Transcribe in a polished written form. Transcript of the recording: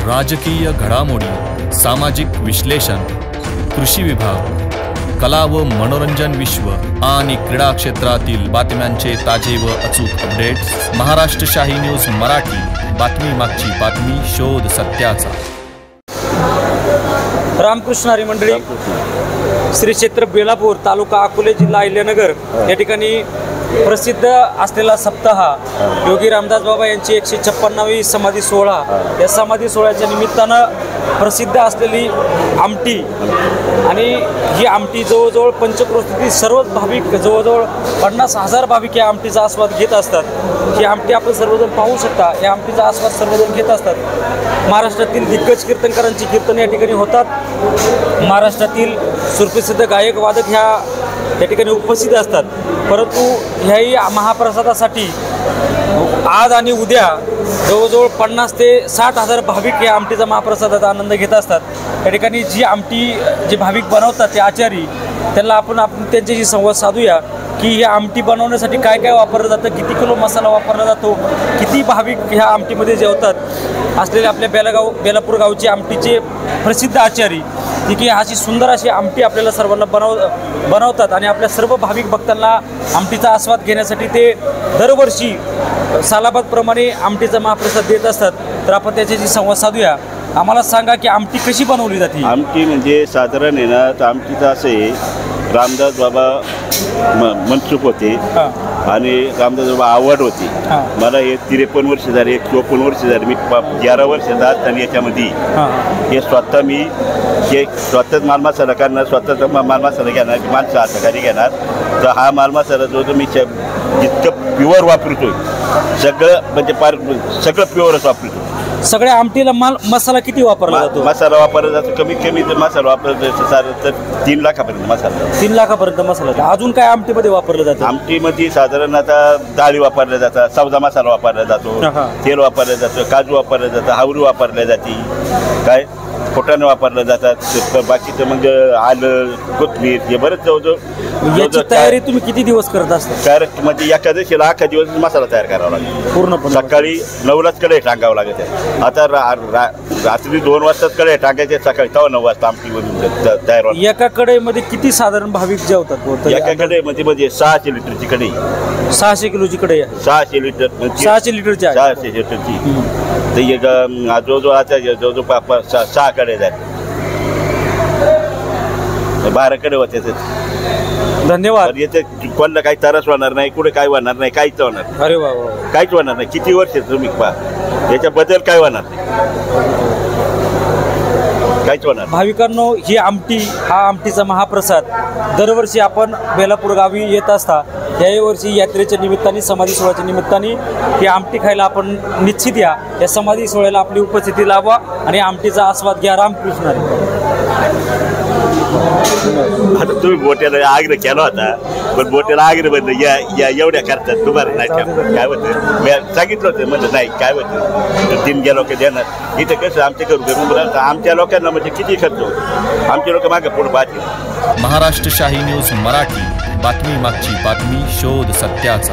राजकीय घडामोडी, सामाजिक विश्लेषण, कृषी विभाग, कला व मनोरंजन विश्व आणि क्रीडा क्षेत्रातील बातम्यांचे ताजे व अचूक अपडेट्स महाराष्ट्र शाही न्यूज मराठी। बातमी मागची बातमी, शोध सत्याचा। रामकृष्ण हरी मंडळी, श्री क्षेत्र बेलापूर, तालुका अकोले, जिल्हा अहिल्यानगर या ठिकाणी प्रसिद्ध असलेला सप्ताह योगी रामदास बाबा यांची 156वी समाधी सोहळा, या समाधी सोहळ्याच्या निमित्तानं प्रसिद्ध असलेली आमटी, आणि ही आमटी जवळजवळ पंचक्रोशीतील सर्वच भाविक, जवळजवळ 50,000 भाविक या आमटीचा आस्वाद घेत असतात। ही आमटी आपण सर्वजण पाहू शकता, या आमटीचा आस्वाद सर्वजण घेत असतात। महाराष्ट्रातील दिग्गज कीर्तनकारांची कीर्तन या ठिकाणी होतात। महाराष्ट्रातील सुप्रसिद्ध गायक वादक या ठिकाणी उपस्थित असतात। परंतु ह्याही महाप्रसादासाठी आज आणि उद्या जवळजवळ 50 ते 60,000 भाविक या आमटीचा महाप्रसादाचा आनंद घेत असतात। या ठिकाणी जी आमटी जे भाविक बनवतात ते आचारी, त्यांना आपण त्यांच्याशी संवाद साधूया की ही आमटी बनवण्यासाठी काय काय वापरलं जातं, किती किलो मसाला वापरला जातो, किती भाविक ह्या आमटीमध्ये जेवतात। असलेले आपल्या बेलापूर गावचे आमटीचे प्रसिद्ध आचारी की अशी सुंदर अशी आमटी आपल्याला सर्वांना बनवतात आणि आपल्या सर्व भाविक भक्तांना आमटीचा आस्वाद घेण्यासाठी ते दरवर्षी सालाबादप्रमाणे आमटीचा महाप्रसाद देत असतात। तर आपण त्याच्याशी संवाद साधूया। आम्हाला सांगा की आमटी कशी बनवली जाते? आमटी म्हणजे साधारण आहे ना, तर आमटीचं असं आहे, रामदास बाबा मनसुख होते आणि रामदास बाबा आवड होती। मला हे 53 वर्ष झाले, 54 वर्ष झाले, मी 11 वर्ष आणि याच्यामध्ये हे स्वतः मी हे स्वतःच मालमसाला करणार, स्वतःच मालमसाला घेणार, माणसं हाताखाली घेणार। तर हा मालमसाला जो मी जितकं प्युअर वापरतोय, सगळं म्हणजे सगळं प्युअरच वापरतो। सगळ्या आमटीला मसाला किती वापरला जातो? मसाला वापरला जातो कमीत कमी मसाला वापरला तर 3 लाखापर्यंत मसाला। 3 लाखापर्यंत मसाला। अजून काय आमटीमध्ये वापरलं जातं? आमटीमध्ये साधारण आता डाळी वापरल्या जातात, सौदा मसाला वापरला जातो, तेल वापरलं जातं, काजू वापरलं जातं, हावरू वापरल्या जाते, काय फुटाणे वापरलं जातात, बाकीचं मग आलं, कोथिंबीर, हे बरेच जवळजवळ। याची तयारी तुम्ही किती दिवस करत असता? कारण म्हणजे एकादशीला 8 दिवस मसाला तयार करावा लागतो पूर्णपणे। सकाळी 9लाच कढई टाकावं लागत आहे। आता रात्री 2 वाजताच कढई टाकायचे, सकाळी 9 वाजता आमटी तयार होते। एका कढईमध्ये किती साधारण भाविक जेवतात? एका कढईमध्ये म्हणजे 600 लिटरची कढई, 600 किलोची कढई आहे। 600 लिटरची 600 लिटरची। तर जवळजवळ आता जवळजवळ 6 कढई झाले, 12 कढई होते। धन्यवाद। येथे कोणाला काही त्रास होणार नाही, कुठे काय होणार नाही, काहीच होणार नाही। अरे वा, काहीच होणार नाही। किती वर्ष तुम्ही पहा, याच्याबद्दल काय होणार नाही, काहीच होणार। भाविकांनो, ही आमटी, हा आमटीचा महाप्रसाद दरवर्षी आपण बेलापूर गावी येत असता। याही वर्षी यात्रेच्या निमित्ताने, समाधी सोहळ्याच्या निमित्ताने ही आमटी खायला आपण निश्चित या समाधी सोहळ्याला आपली उपस्थिती लावा आणि आमटीचा आस्वाद घ्या। रामकृष्ण हरी। आता तुम्ही बोट्याला आग्रह केला होता, पण बोट्याला आग्रह म्हणलं या एवढ्या करतात तुम्हाला नाही काय होतं, मी सांगितलं होतं, म्हणलं नाही काय होतं, 3 गेलो की देणार। इथं कसं आमच्या घरून आमच्या लोकांना म्हणजे किती खर्च होतो, आमचे लोक मागे पुढे पाहतील। महाराष्ट्र शाही न्यूज मराठी, बातमी मागची बातमी, शोध सत्याचा।